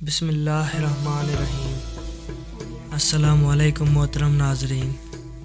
بسم اللہ الرحمن الرحیم۔ السلام علیکم محترم ناظرین۔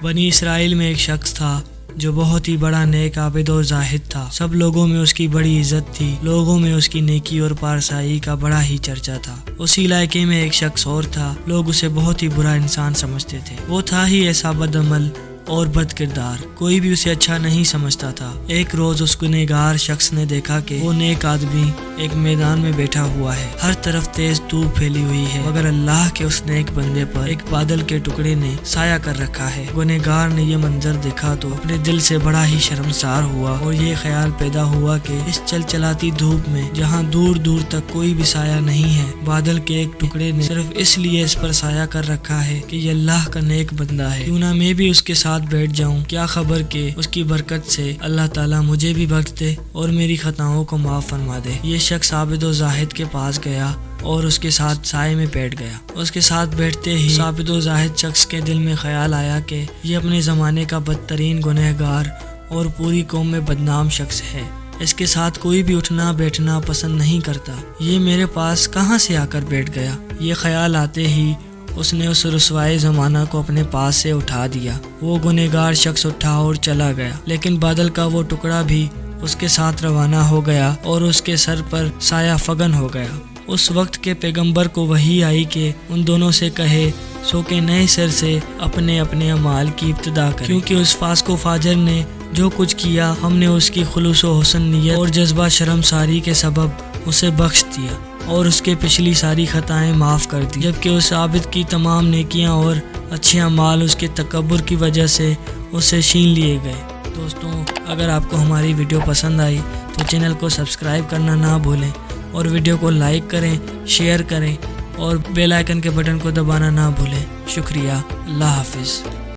بنی اسرائیل میں ایک شخص تھا جو بہت ہی بڑا نیک عابد اور زاہد تھا۔ سب لوگوں میں اس کی بڑی عزت تھی۔ لوگوں میں اس کی نیکی اور پارسائی کا بڑا ہی چرچا تھا۔ اسی علاقے میں ایک شخص اور تھا، لوگ اسے بہت ہی برا انسان سمجھتے تھے۔ وہ تھا ہی ایسا بد عمل اور بد کردار، کوئی بھی اسے اچھا نہیں سمجھتا تھا۔ ایک روز اس گنہگار شخص نے دیکھا کہ وہ نیک آدمی ایک میدان میں بیٹھا ہوا ہے، ہر طرف تیز دھوپ پھیلی ہوئی ہے، مگر اللہ کے اس نیک بندے پر ایک بادل کے ٹکڑے نے سایہ کر رکھا ہے۔ گنہگار نے یہ منظر دیکھا تو اپنے دل سے بڑا ہی شرمسار ہوا اور یہ خیال پیدا ہوا کہ اس چلچلاتی دھوپ میں جہاں دور دور تک کوئی بھی سایہ نہیں ہے، بادل کے ایک ٹکڑے نے صرف اس لیے اس پر سایہ کر رکھا ہے کہ یہ اللہ کا نیک بندہ ہے، کیوں نہ میں بھی اس کے ساتھ بیٹھ جاؤں، کیا خبر کہ اس کی برکت سے اللہ تعالیٰ مجھے بھی بخش دے اور میری خطاؤں کو معاف فرما دے۔ یہ شخص عابد و زاہد کے پاس گیا اور اس کے ساتھ سائے میں بیٹھ گیا۔ اس کے ساتھ بیٹھتے ہی عابد و زاہد شخص کے دل میں خیال آیا کہ یہ اپنے زمانے کا بدترین گنہگار اور پوری قوم میں بدنام شخص ہے، اس کے ساتھ کوئی بھی اٹھنا بیٹھنا پسند نہیں کرتا، یہ میرے پاس کہاں سے آ کر بیٹھ گیا۔ یہ خیال آتے ہی اس نے اس رسوائے زمانہ کو اپنے پاس سے اٹھا دیا۔ وہ گنہگار شخص اٹھا اور چلا گیا، لیکن بادل کا وہ ٹکڑا بھی اس کے ساتھ روانہ ہو گیا اور اس کے سر پر سایہ فگن ہو گیا۔ اس وقت کے پیغمبر کو وحی آئی کہ ان دونوں سے کہے سو کہ نئے سر سے اپنے اپنے اعمال کی ابتدا کریں، کیونکہ اس فاسق و فاجر نے جو کچھ کیا ہم نے اس کی خلوص و حسن نیت اور جذبہ شرمساری کے سبب اسے بخش دیا اور اس کے پچھلی ساری خطائیں معاف کر دی، جبکہ اس عابد کی تمام نیکیاں اور اچھے اعمال اس کے تکبر کی وجہ سے اس سے چھین لیے گئے۔ دوستوں، اگر آپ کو ہماری ویڈیو پسند آئی تو چینل کو سبسکرائب کرنا نہ بھولیں اور ویڈیو کو لائک کریں، شیئر کریں اور بیل آئیکن کے بٹن کو دبانا نہ بھولیں۔ شکریہ، اللہ حافظ۔